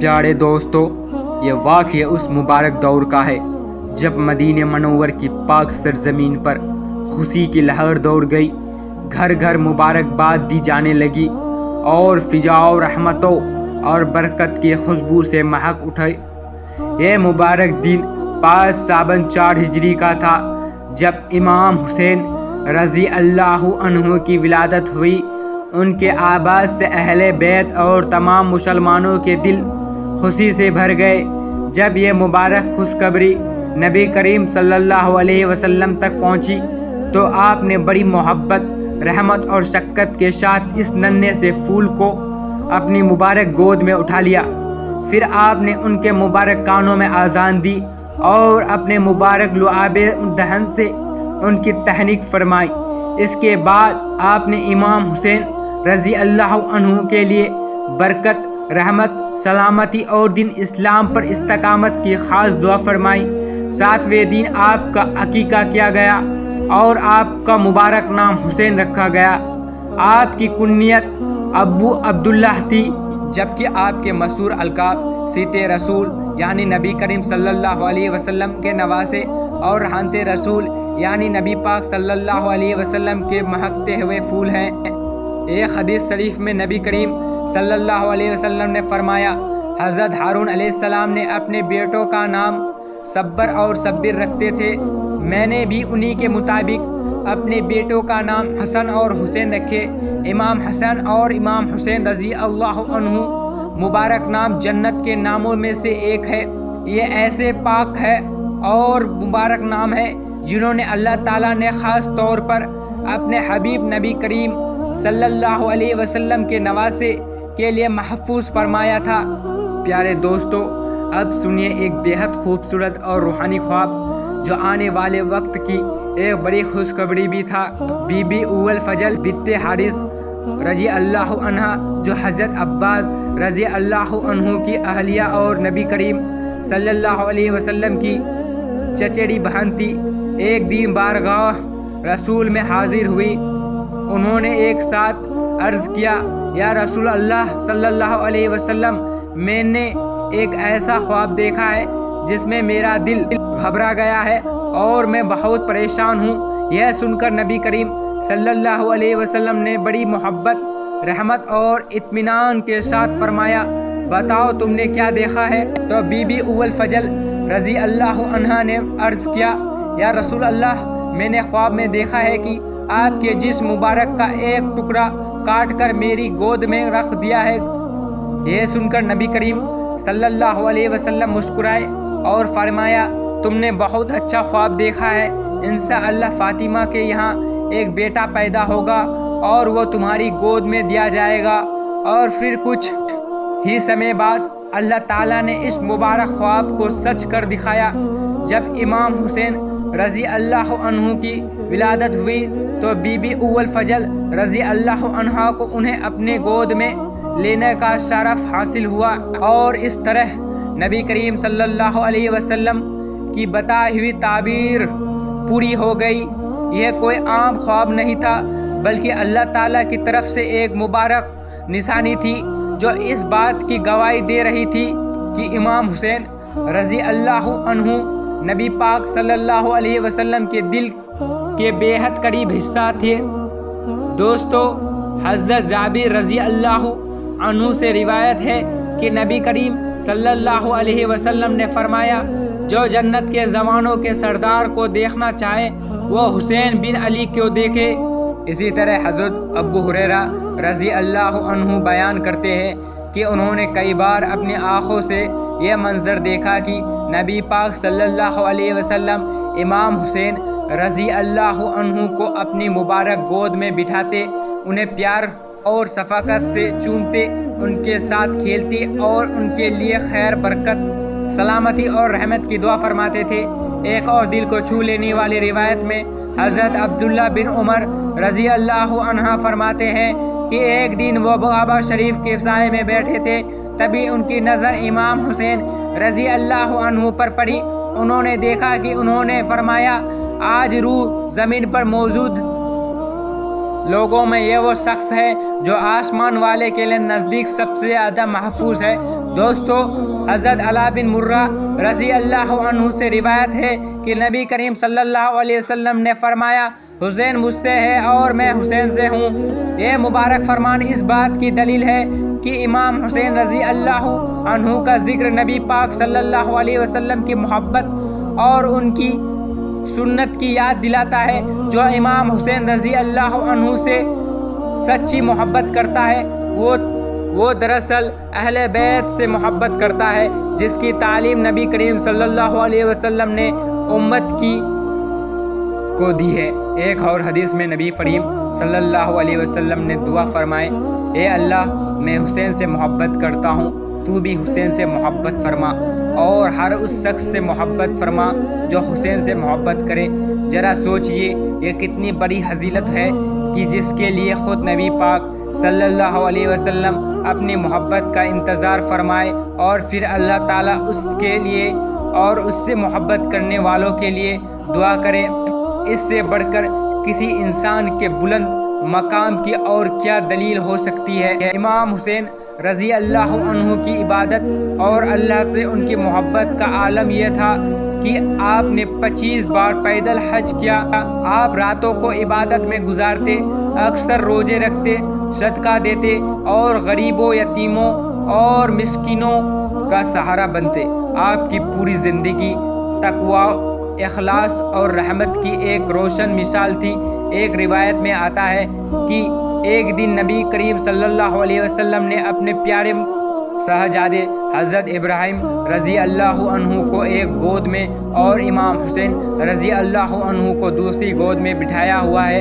پیارے دوستو، یہ واقعہ اس مبارک دور کا ہے جب مدینہ منور کی پاک سرزمین پر خوشی کی لہر دوڑ گئی، گھر گھر مبارکباد دی جانے لگی اور فضا و رحمتوں اور برکت کی خوشبو سے مہک اٹھے۔ یہ مبارک دن 5 سابن 4 ہجری کا تھا جب امام حسین رضی اللہ عنہ کی ولادت ہوئی۔ ان کے آباد سے اہل بیت اور تمام مسلمانوں کے دل خوشی سے بھر گئے جب یہ مبارک خوشخبری نبی کریم صلی اللہ علیہ وسلم تک پہنچی تو آپ نے بڑی محبت، رحمت اور شفقت کے ساتھ اس ننھے سے پھول کو اپنی مبارک گود میں اٹھا لیا۔ پھر آپ نے ان کے مبارک کانوں میں اذان دی اور اپنے مبارک لعاب دہن سے ان کی تہنیت فرمائی۔ اس کے بعد آپ نے امام حسین رضی اللہ عنہ کے لیے برکت، رحمت، سلامتی اور دین اسلام پر استقامت کی خاص دعا فرمائی۔ 7ویں دن آپ کا عقیقہ کیا گیا اور آپ کا مبارک نام حسین رکھا گیا۔ آپ کی کنیت ابو عبداللہ تھی، جبکہ آپ کے مشہور القاب سیتے رسول یعنی نبی کریم صلی اللہ علیہ وسلم کے نواسے اور رہانتے رسول یعنی نبی پاک صلی اللہ علیہ وسلم کے مہکتے ہوئے پھول ہیں۔ ایک حدیث شریف میں نبی کریم صلی اللہ علیہ وسلم نے فرمایا، حضرت ہارون علیہ السلام نے اپنے بیٹوں کا نام صبر اور صبر رکھتے تھے، میں نے بھی انہی کے مطابق اپنے بیٹوں کا نام حسن اور حسین رکھے۔ امام حسن اور امام حسین رضی اللہ عنہ مبارک نام جنت کے ناموں میں سے ایک ہے۔ یہ ایسے پاک ہے اور مبارک نام ہے جنہوں نے اللہ تعالیٰ نے خاص طور پر اپنے حبیب نبی کریم صلی اللہ علیہ وسلم کے نواسے کے لیے محفوظ فرمایا تھا۔ پیارے دوستو، اب سنیے ایک بےحد خوبصورت اور روحانی خواب جو آنے والے وقت کی ایک بڑی خوشخبری بھی تھا۔ بی بی اول فضل بنت حارث رضی اللہ عنہا جو حضرت عباس رضی اللہ عنہ کی اہلیہ اور نبی کریم صلی اللہ علیہ وسلم کی چچیری بہن تھی، ایک دن بارگاہ رسول میں حاضر ہوئی۔ انہوں نے ایک ساتھ عرض کیا، یا رسول اللہ صلی اللہ علیہ وسلم، میں نے ایک ایسا خواب دیکھا ہے جس میں میرا دل گھبرا گیا ہے اور میں بہت پریشان ہوں۔ یہ سن کر نبی کریم صلی اللہ علیہ وسلم نے بڑی محبت، رحمت اور اطمینان کے ساتھ فرمایا، بتاؤ تم نے کیا دیکھا ہے؟ تو بی بی اول فضل رضی اللہ عنہا نے عرض کیا، یا رسول اللہ، میں نے خواب میں دیکھا ہے کہ آپ کے جسم مبارک کا ایک ٹکڑا کاٹ کر میری گود میں رکھ دیا ہے۔ یہ سن کر نبی کریم صلی اللہ علیہ وسلم مسکرائے اور فرمایا، تم نے بہت اچھا خواب دیکھا ہے، انشاءاللہ فاطمہ کے یہاں ایک بیٹا پیدا ہوگا اور وہ تمہاری گود میں دیا جائے گا۔ اور پھر کچھ ہی سمے بعد اللہ تعالیٰ نے اس مبارک خواب کو سچ کر دکھایا۔ جب امام حسین رضی اللہ عنہ کی ولادت ہوئی تو بی بی اول فضل رضی اللہ عنہا کو انہیں اپنے گود میں لینے کا شرف حاصل ہوا، اور اس طرح نبی کریم صلی اللہ علیہ وسلم کی بتائی ہوئی تعبیر پوری ہو گئی۔ یہ کوئی عام خواب نہیں تھا بلکہ اللہ تعالیٰ کی طرف سے ایک مبارک نشانی تھی جو اس بات کی گواہی دے رہی تھی کہ امام حسین رضی اللہ عنہ نبی پاک صلی اللہ علیہ وسلم کے دل کے بے حد قریب حصہ تھے۔ دوستو، حضرت جابر رضی اللہ عنہ سے روایت ہے کہ نبی کریم صلی اللہ علیہ وسلم نے فرمایا، جو جنت کے جوانوں کے سردار کو دیکھنا چاہے وہ حسین بن علی کو دیکھے۔ اسی طرح حضرت ابو ہریرہ رضی اللہ عنہ بیان کرتے ہیں کہ انہوں نے کئی بار اپنی آنکھوں سے یہ منظر دیکھا کہ نبی پاک صلی اللہ علیہ وسلم امام حسین رضی اللہ عنہ کو اپنی مبارک گود میں بٹھاتے، انہیں پیار اور شفقت سے چومتے، ان کے ساتھ کھیلتے اور ان کے لیے خیر، برکت، سلامتی اور رحمت کی دعا فرماتے تھے۔ ایک اور دل کو چھو لینے والی روایت میں حضرت عبداللہ بن عمر رضی اللہ عنہ فرماتے ہیں کہ ایک دن وہ کعبہ شریف کے سائے میں بیٹھے تھے، تبھی ان کی نظر امام حسین رضی اللہ عنہ پر پڑی۔ انہوں نے دیکھا کہ انہوں نے فرمایا، آج روح زمین پر موجود لوگوں میں یہ وہ شخص ہے جو آسمان والے کے لیے نزدیک سب سے زیادہ محفوظ ہے۔ دوستو، حضرت علی بن مرہ رضی اللہ عنہ سے روایت ہے کہ نبی کریم صلی اللہ علیہ وسلم نے فرمایا، حسین مجھ سے ہے اور میں حسین سے ہوں۔ یہ مبارک فرمان اس بات کی دلیل ہے کہ امام حسین رضی اللہ عنہ کا ذکر نبی پاک صلی اللہ علیہ وسلم کی محبت اور ان کی سنت کی یاد دلاتا ہے۔ جو امام حسین رضی اللہ عنہ سے سچی محبت کرتا ہے وہ دراصل اہل بیت سے محبت کرتا ہے، جس کی تعلیم نبی کریم صلی اللہ علیہ وسلم نے امت کو دی ہے۔ ایک اور حدیث میں نبی کریم صلی اللہ علیہ وسلم نے دعا فرمائے، اے اللہ، میں حسین سے محبت کرتا ہوں، تو بھی حسین سے محبت فرما اور ہر اس شخص سے محبت فرما جو حسین سے محبت کرے۔ ذرا سوچئے، یہ کتنی بڑی فضیلت ہے کہ جس کے لیے خود نبی پاک صلی اللہ علیہ وسلم اپنی محبت کا انتظار فرمائے اور پھر اللہ تعالیٰ اس کے لیے اور اس سے محبت کرنے والوں کے لیے دعا کرے۔ اس سے بڑھ کر کسی انسان کے بلند مقام کی اور کیا دلیل ہو سکتی ہے۔ امام حسین رضی اللہ عنہ کی عبادت اور اللہ سے ان کی محبت کا عالم یہ تھا کہ آپ نے 25 بار پیدل حج کیا۔ آپ راتوں کو عبادت میں گزارتے، اکثر روزے رکھتے، صدقہ دیتے اور غریبوں، یتیموں اور مسکینوں کا سہارا بنتے۔ آپ کی پوری زندگی تقوی، اخلاص اور رحمت کی ایک روشن مثال تھی۔ ایک روایت میں آتا ہے کہ ایک دن نبی کریم صلی اللہ علیہ وسلم نے اپنے پیارے شہزادے حضرت ابراہیم رضی اللہ عنہ کو ایک گود میں اور امام حسین رضی اللہ عنہ کو دوسری گود میں بٹھایا ہوا ہے۔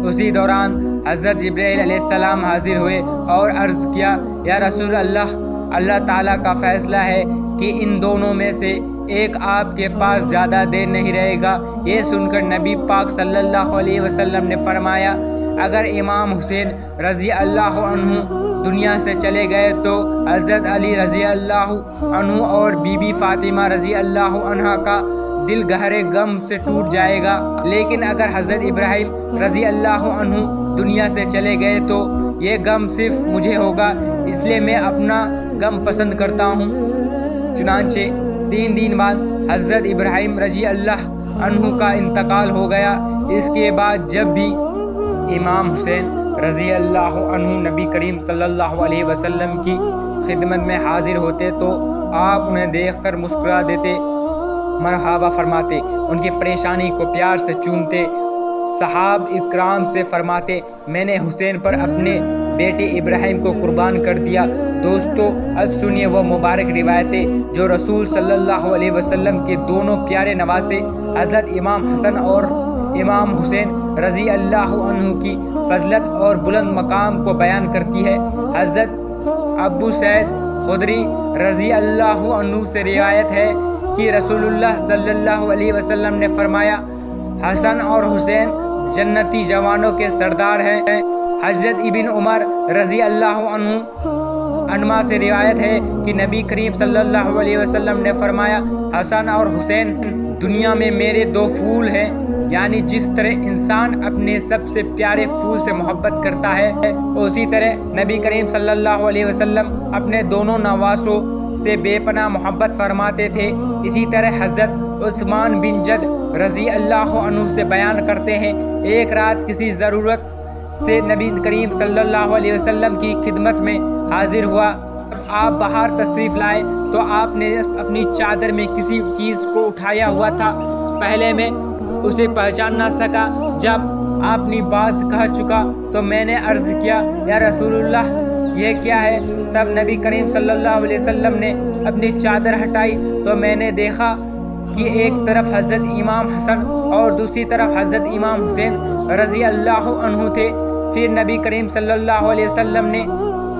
اسی دوران حضرت جبرائیل علیہ السلام حاضر ہوئے اور عرض کیا، یا رسول اللہ، اللہ تعالیٰ کا فیصلہ ہے کہ ان دونوں میں سے ایک آپ کے پاس زیادہ دیر نہیں رہے گا۔ یہ سن کر نبی پاک صلی اللہ علیہ وسلم نے فرمایا، اگر امام حسین رضی اللہ عنہ دنیا سے چلے گئے تو حضرت علی رضی اللہ عنہ اور بی بی فاطمہ رضی اللہ عنہ کا دل گہرے غم سے ٹوٹ جائے گا، لیکن اگر حضرت ابراہیم رضی اللہ عنہ دنیا سے چلے گئے تو یہ غم صرف مجھے ہوگا، اس لیے میں اپنا غم پسند کرتا ہوں۔ چنانچہ 3 دن بعد حضرت ابراہیم رضی اللہ عنہ کا انتقال ہو گیا۔ اس کے بعد جب بھی امام حسین رضی اللہ عنہ نبی کریم صلی اللہ علیہ وسلم کی خدمت میں حاضر ہوتے تو آپ انہیں دیکھ کر مسکرا دیتے، مرحبا فرماتے، ان کی پریشانی کو پیار سے چومتے، صحابہ اکرام سے فرماتے، میں نے حسین پر اپنے بیٹے ابراہیم کو قربان کر دیا۔ دوستو، اب سنیے وہ مبارک روایتیں جو رسول صلی اللہ علیہ وسلم کے دونوں پیارے نواسے حضرت امام حسن اور امام حسین رضی اللہ عنہ کی فضلت اور بلند مقام کو بیان کرتی ہے۔ حضرت ابو سعید خدری رضی اللہ عنہ سے روایت ہے کہ رسول اللہ صلی اللہ علیہ وسلم نے فرمایا، حسن اور حسین جنتی جوانوں کے سردار ہیں۔ حضرت ابن عمر رضی اللہ عنہما سے روایت ہے کہ نبی کریم صلی اللہ علیہ وسلم نے فرمایا، حسن اور حسین دنیا میں میرے 2 پھول ہیں، یعنی جس طرح انسان اپنے سب سے پیارے پھول سے محبت کرتا ہے، اسی طرح نبی کریم صلی اللہ علیہ وسلم اپنے دونوں نواسوں سے بے پناہ محبت فرماتے تھے۔ اسی طرح حضرت عثمان بن جد رضی اللہ عنہ سے بیان کرتے ہیں، ایک رات کسی ضرورت سے نبی کریم صلی اللہ علیہ وسلم کی خدمت میں حاضر ہوا۔ جب آپ باہر تشریف لائے تو آپ نے اپنی چادر میں کسی چیز کو اٹھایا ہوا تھا۔ پہلے میں اسے پہچان نہ سکا۔ جب آپ اپنی بات کہہ چکا تو میں نے عرض کیا، یا رسول اللہ، یہ کیا ہے؟ تب نبی کریم صلی اللہ علیہ وسلم نے اپنی چادر ہٹائی تو میں نے دیکھا کہ ایک طرف حضرت امام حسن اور دوسری طرف حضرت امام حسین رضی اللہ عنہ تھے۔ پھر نبی کریم صلی اللہ علیہ وسلم نے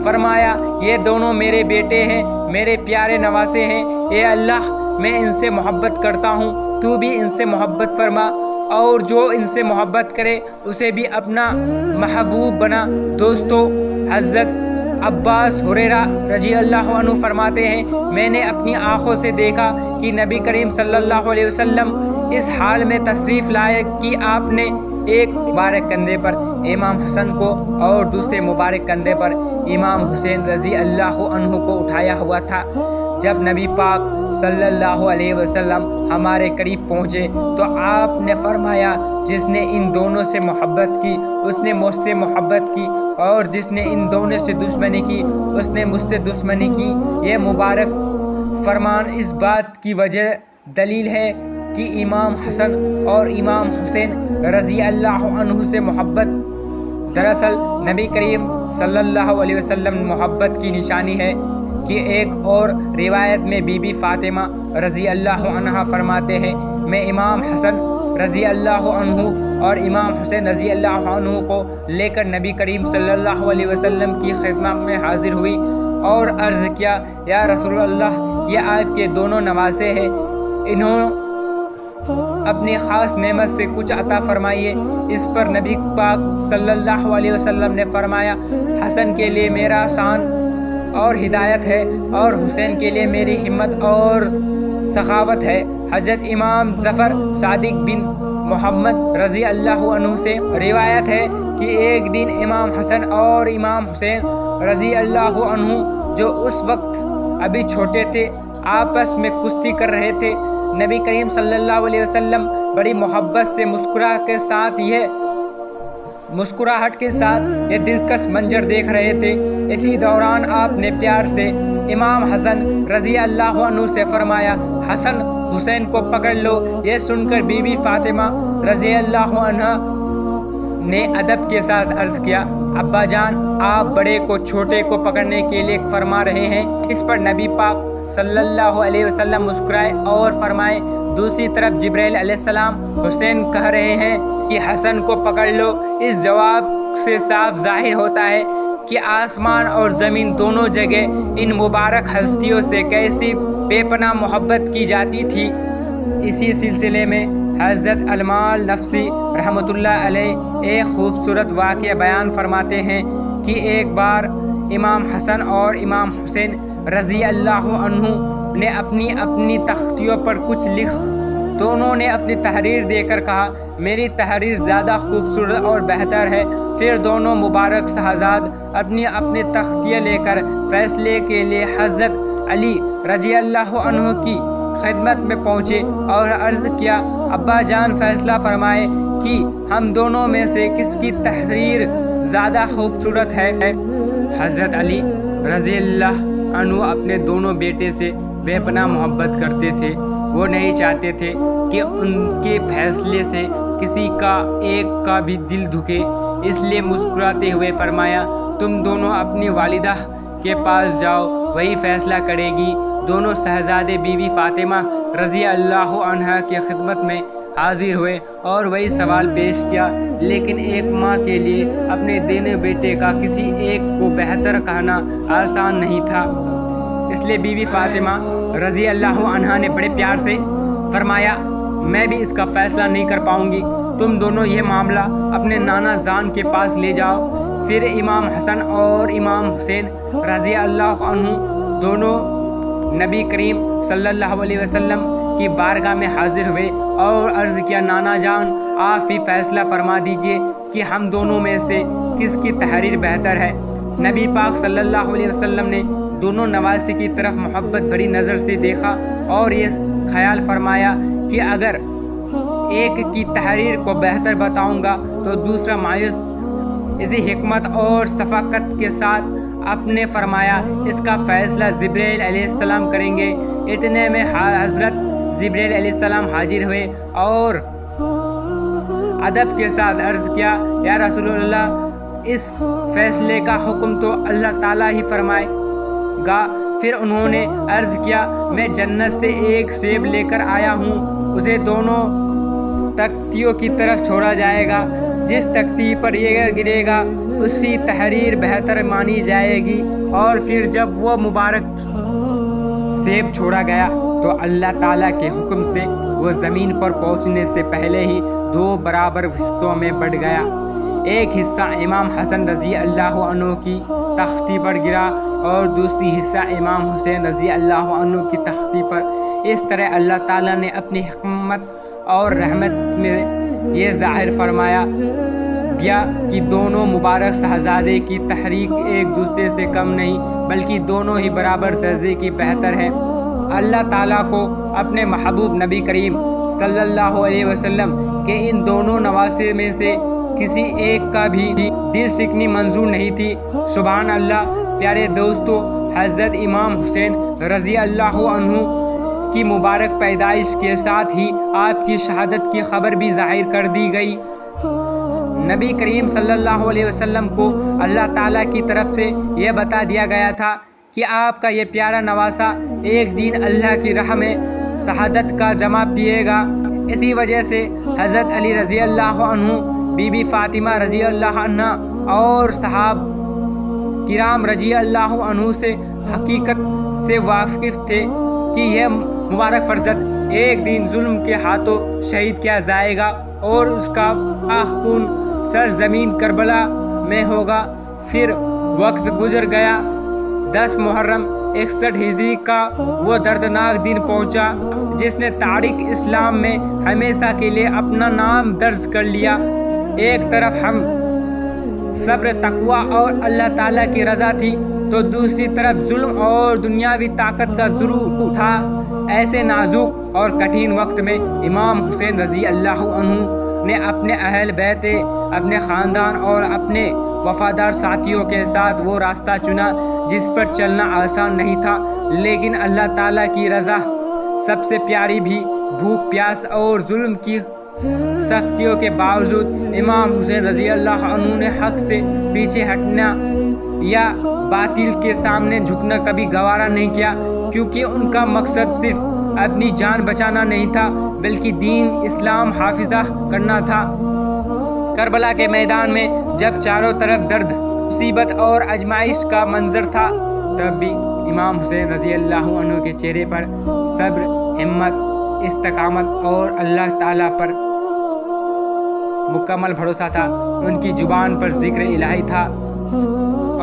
فرمایا، یہ دونوں میرے بیٹے ہیں، میرے پیارے نواسے ہیں، اے اللہ، میں ان سے محبت کرتا ہوں، تو بھی ان سے محبت فرما، اور جو ان سے محبت کرے اسے بھی اپنا محبوب بنا۔ دوستو، حضرت عباس ہریرہ رضی اللہ عنہ فرماتے ہیں، میں نے اپنی آنکھوں سے دیکھا کہ نبی کریم صلی اللہ علیہ وسلم اس حال میں تشریف لائے کہ آپ نے ایک مبارک کندھے پر امام حسن کو اور دوسرے مبارک کندھے پر امام حسین رضی اللہ عنہ کو اٹھایا ہوا تھا۔ جب نبی پاک صلی اللہ علیہ وسلم ہمارے قریب پہنچے تو آپ نے فرمایا، جس نے ان دونوں سے محبت کی اس نے مجھ سے محبت کی، اور جس نے ان دونوں سے دشمنی کی اس نے مجھ سے دشمنی کی۔ یہ مبارک فرمان اس بات کی وجہ دلیل ہے کہ امام حسن اور امام حسین رضی اللہ عنہ سے محبت دراصل نبی کریم صلی اللہ علیہ وسلم محبت کی نشانی ہے کہ ایک اور روایت میں بی بی فاطمہ رضی اللہ عنہا فرماتے ہیں، میں امام حسن رضی اللہ عنہ اور امام حسین رضی اللہ عنہ کو لے کر نبی کریم صلی اللہ علیہ وسلم کی خدمت میں حاضر ہوئی اور عرض کیا، یا رسول اللہ، یہ آپ کے دونوں نواسے ہیں، انہوں اپنی خاص نعمت سے کچھ عطا فرمائیے۔ اس پر نبی پاک صلی اللہ علیہ وسلم نے فرمایا، حسن کے لیے میرا شان اور ہدایت ہے، اور حسین کے لیے میری ہمت اور سخاوت ہے۔ حضرت امام ظفر صادق بن محمد رضی اللہ عنہ سے روایت ہے کہ ایک دن امام حسن اور امام حسین رضی اللہ عنہ جو اس وقت ابھی چھوٹے تھے آپس میں کشتی کر رہے تھے۔ نبی کریم صلی اللہ علیہ وسلم بڑی محبت سے مسکراہٹ کے ساتھ یہ دلکش منظر دیکھ رہے تھے۔ اسی دوران آپ نے پیار سے امام حسن رضی اللہ عنہ سے فرمایا، حسن حسین کو پکڑ لو۔ یہ سن کر بی بی فاطمہ رضی اللہ عنہ نے ادب کے ساتھ عرض کیا، ابا جان، آپ بڑے کو چھوٹے کو پکڑنے کے لیے فرما رہے ہیں۔ اس پر نبی پاک صلی اللہ علیہ وسلم مسکرائے اور فرمائے، دوسری طرف جبرائیل علیہ السلام حسین کہہ رہے ہیں کہ حسن کو پکڑ لو۔ اس جواب سے صاف ظاہر ہوتا ہے کہ آسمان اور زمین دونوں جگہ ان مبارک ہستیوں سے کیسی بے پناہ محبت کی جاتی تھی۔ اسی سلسلے میں حضرت علامہ نفسی رحمۃ اللہ علیہ ایک خوبصورت واقعہ بیان فرماتے ہیں کہ ایک بار امام حسن اور امام حسین رضی اللہ عنہ نے اپنی تختیوں پر کچھ دونوں نے اپنی تحریر دے کر کہا، میری تحریر زیادہ خوبصورت اور بہتر ہے۔ پھر دونوں مبارک شہزاد اپنی تختیاں لے کر فیصلے کے لیے حضرت علی رضی اللہ عنہ کی خدمت میں پہنچے اور عرض کیا، ابا جان فیصلہ فرمائے کہ ہم دونوں میں سے کس کی تحریر زیادہ خوبصورت ہے۔ حضرت علی رضی اللہ عنہ اپنے دونوں بیٹے سے بے پناہ محبت کرتے تھے۔ وہ نہیں چاہتے تھے کہ ان کے فیصلے سے کسی کا ایک کا بھی دل دکھے، اس لیے مسکراتے ہوئے فرمایا، تم دونوں اپنی والدہ کے پاس جاؤ، وہی فیصلہ کرے گی۔ دونوں شہزادے بی بی فاطمہ رضی اللہ عنہا کی خدمت میں حاضر ہوئے اور وہی سوال پیش کیا، لیکن ایک ماں کے لیے اپنے دونوں بیٹے کا کسی ایک کو بہتر کہنا آسان نہیں تھا۔ اس لیے بی بی فاطمہ رضی اللہ عنہا نے بڑے پیار سے فرمایا، میں بھی اس کا فیصلہ نہیں کر پاؤں گی، تم دونوں یہ معاملہ اپنے نانا جان کے پاس لے جاؤ۔ پھر امام حسن اور امام حسین رضی اللہ عنہ دونوں نبی کریم صلی اللہ علیہ وسلم کی بارگاہ میں حاضر ہوئے اور عرض کیا، نانا جان، آپ ہی فیصلہ فرما دیجئے کہ ہم دونوں میں سے کس کی تحریر بہتر ہے۔ نبی پاک صلی اللہ علیہ وسلم نے دونوں نواسے کی طرف محبت بھری نظر سے دیکھا اور یہ خیال فرمایا کہ اگر ایک کی تحریر کو بہتر بتاؤں گا تو دوسرا مایوس۔ اسی حکمت اور شفقت کے ساتھ آپ نے فرمایا، اس کا فیصلہ جبرائیل علیہ السلام کریں گے۔ اتنے میں حضرت جبرائیل علیہ السلام حاضر ہوئے اور ادب کے ساتھ عرض کیا، یا رسول اللہ، اس فیصلے کا حکم تو اللہ تعالیٰ ہی فرمائے گا۔ پھر انہوں نے عرض کیا، میں جنت سے ایک سیب لے کر آیا ہوں، اسے دونوں تختیوں کی طرف چھوڑا جائے گا، جس تختی پر یہ گرے گا اسی تحریر بہتر مانی جائے گی۔ اور پھر جب وہ مبارک سیب چھوڑا گیا تو اللہ تعالیٰ کے حکم سے وہ زمین پر پہنچنے سے پہلے ہی 2 برابر حصوں میں بٹ گیا۔ ایک حصہ امام حسن رضی اللہ عنہ کی تختی پر گرا اور دوسری حصہ امام حسین رضی اللہ عنہ کی تختی پر۔ اس طرح اللہ تعالیٰ نے اپنی حکمت اور رحمت میں یہ ظاہر فرمایا گیا کہ دونوں مبارک شہزادے کی تحریک ایک دوسرے سے کم نہیں بلکہ دونوں ہی برابر درجے کی بہتر ہیں۔ اللہ تعالیٰ کو اپنے محبوب نبی کریم صلی اللہ علیہ وسلم کے ان دونوں نواسے میں سے کسی ایک کا بھی دل شکنی منظور نہیں تھی۔ سبحان اللہ۔ پیارے دوستو، حضرت امام حسین رضی اللہ عنہ کی مبارک پیدائش کے ساتھ ہی آپ کی شہادت کی خبر بھی ظاہر کر دی گئی۔ نبی کریم صلی اللہ علیہ وسلم کو اللہ تعالیٰ کی طرف سے یہ بتا دیا گیا تھا کہ آپ کا یہ پیارا نواسا ایک دن اللہ کی راہ میں شہادت کا جامہ پیے گا۔ اسی وجہ سے حضرت علی رضی اللہ عنہ، بی بی فاطمہ رضی اللہ عنہ اور صحابہ کرام رضی اللہ عنہ سے حقیقت سے واقف تھے کہ یہ مبارک فرزند ایک دن ظلم کے ہاتھوں شہید کیا جائے گا اور اس کا خون سرزمین کربلا میں ہوگا۔ پھر وقت گزر گیا۔ 10 محرم 61 ہجری کا وہ دردناک دن پہنچا جس نے تاریخ اسلام میں ہمیشہ کے لیے اپنا نام درج کر لیا۔ ایک طرف ہم صبر، تقوی اور اللہ تعالیٰ کی رضا تھی تو دوسری طرف ظلم اور دنیاوی طاقت کا ضرور تھا۔ ایسے نازک اور کٹھن وقت میں امام حسین رضی اللہ عنہ نے اپنے اہل بیت، اپنے خاندان اور اپنے وفادار ساتھیوں کے ساتھ وہ راستہ چنا جس پر چلنا آسان نہیں تھا، لیکن اللہ تعالیٰ کی رضا سب سے پیاری بھی۔ بھوک، پیاس اور ظلم کی سختیوں کے باوجود امام حسین رضی اللہ عنہ نے حق سے پیچھے ہٹنا یا باطل کے سامنے جھکنا کبھی گوارا نہیں کیا، کیونکہ ان کا مقصد صرف اپنی جان بچانا نہیں تھا بلکہ دین اسلام حافظہ کرنا تھا۔ کربلا کے میدان میں جب چاروں طرف درد، مصیبت اور آزمائش کا منظر تھا، تب بھی امام حسین رضی اللہ عنہ کے چہرے پر صبر، ہمت، استقامت اور اللہ تعالیٰ پر مکمل بھروسہ تھا۔ ان کی زبان پر ذکر الہی تھا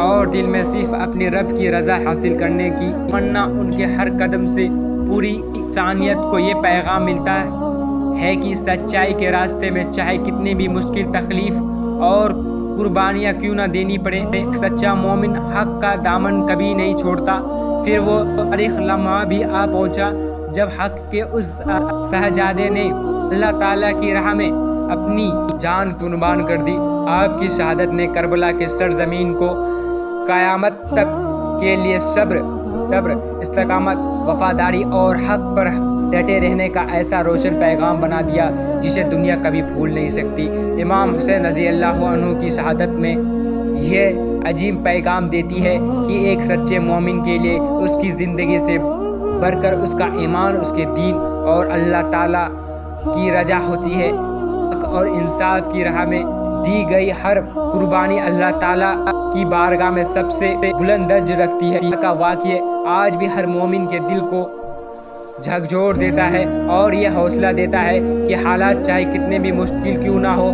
اور دل میں صرف اپنے رب کی رضا حاصل کرنے کی تمنا۔ ان کے ہر قدم سے پوری انسانیت کو یہ پیغام ملتا ہے کہ سچائی کے راستے میں چاہے کتنی بھی مشکل، تکلیف اور قربانیاں کیوں نہ دینی پڑے، ایک سچا مومن حق کا دامن کبھی نہیں چھوڑتا۔ پھر وہ تاریخ لمحہ بھی آ پہنچا جب حق کے اس شہزادے نے اللہ تعالیٰ کی راہ میں اپنی جان قربان کر دی۔ آپ کی شہادت نے کربلا کے سرزمین کو قیامت تک کے لیے صبر، استقامت، وفاداری اور حق پر ڈٹے رہنے کا ایسا روشن پیغام بنا دیا جسے دنیا کبھی بھول نہیں سکتی۔ امام حسین رضی اللہ عنہ کی شہادت میں یہ عظیم پیغام دیتی ہے کہ ایک سچے مومن کے لیے اس کی زندگی سے بڑھ کر اس کا ایمان، اس کے دین اور اللہ تعالیٰ کی رضا ہوتی ہے۔ حق اور انصاف کی راہ میں دی گئی ہر قربانی اللہ تعالیٰ کی بارگاہ میں سب سے بلند درجہ رکھتی ہے۔ کا واقعہ آج بھی ہر مومن کے دل کو جھکجھور دیتا ہے اور یہ حوصلہ دیتا ہے کہ حالات چاہے کتنے بھی مشکل کیوں نہ ہو،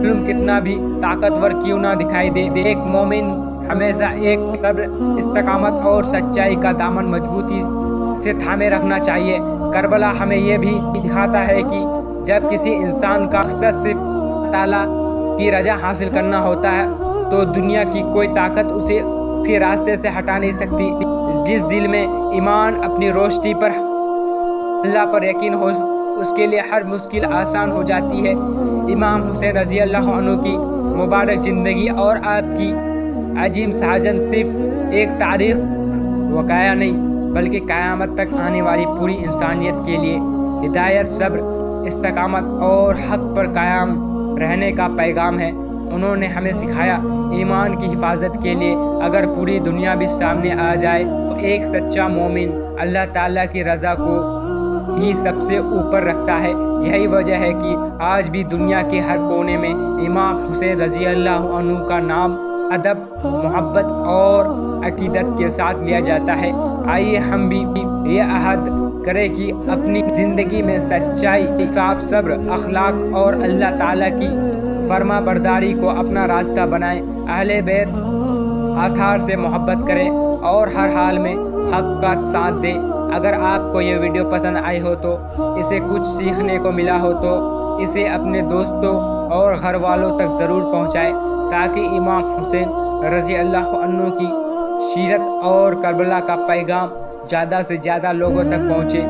ظلم کتنا بھی طاقتور کیوں نہ دکھائی دے، ایک مومن ہمیشہ ایک صبر، استقامت اور سچائی کا دامن مضبوطی سے تھامے رکھنا چاہیے۔ کربلا ہمیں یہ بھی دکھاتا ہے کہ جب کسی انسان کا مقصد صرف اللہ تعالیٰ کی رضا حاصل کرنا ہوتا ہے تو دنیا کی کوئی طاقت اسے اس کے راستے سے ہٹا نہیں سکتی۔ جس دل میں ایمان، اپنی روشنی پر اللہ پر یقین ہو، اس کے لیے ہر مشکل آسان ہو جاتی ہے۔ امام حسین رضی اللہ عنہ کی مبارک زندگی اور آپ کی عظیم شہادت صرف ایک تاریخ واقعہ نہیں بلکہ قیامت تک آنے والی پوری انسانیت کے لیے ہدایت، صبر، استقامت اور حق پر قائم رہنے کا پیغام ہے۔ انہوں نے ہمیں سکھایا ایمان کی حفاظت کے لیے اگر پوری دنیا بھی سامنے آ جائے تو ایک سچا مومن اللہ تعالیٰ کی رضا کو ہی سب سے اوپر رکھتا ہے۔ یہی وجہ ہے کہ آج بھی دنیا کے ہر کونے میں امام حسین رضی اللہ عنہ کا نام ادب، محبت اور عقیدت کے ساتھ لیا جاتا ہے۔ آئیے ہم بھی یہ عہد کریں کہ اپنی زندگی میں سچائی، انصاف، صبر، اخلاق اور اللہ تعالیٰ کی فرما برداری کو اپنا راستہ بنائیں، اہل بیت اطہار سے محبت کریں اور ہر حال میں حق کا ساتھ دیں۔ اگر آپ کو یہ ویڈیو پسند آئی ہو تو اسے کچھ سیکھنے کو ملا ہو تو اسے اپنے دوستوں اور گھر والوں تک ضرور پہنچائے تاکہ امام حسین رضی اللہ عنہ کی سیرت اور کربلا کا پیغام زیادہ سے زیادہ لوگوں تک پہنچے۔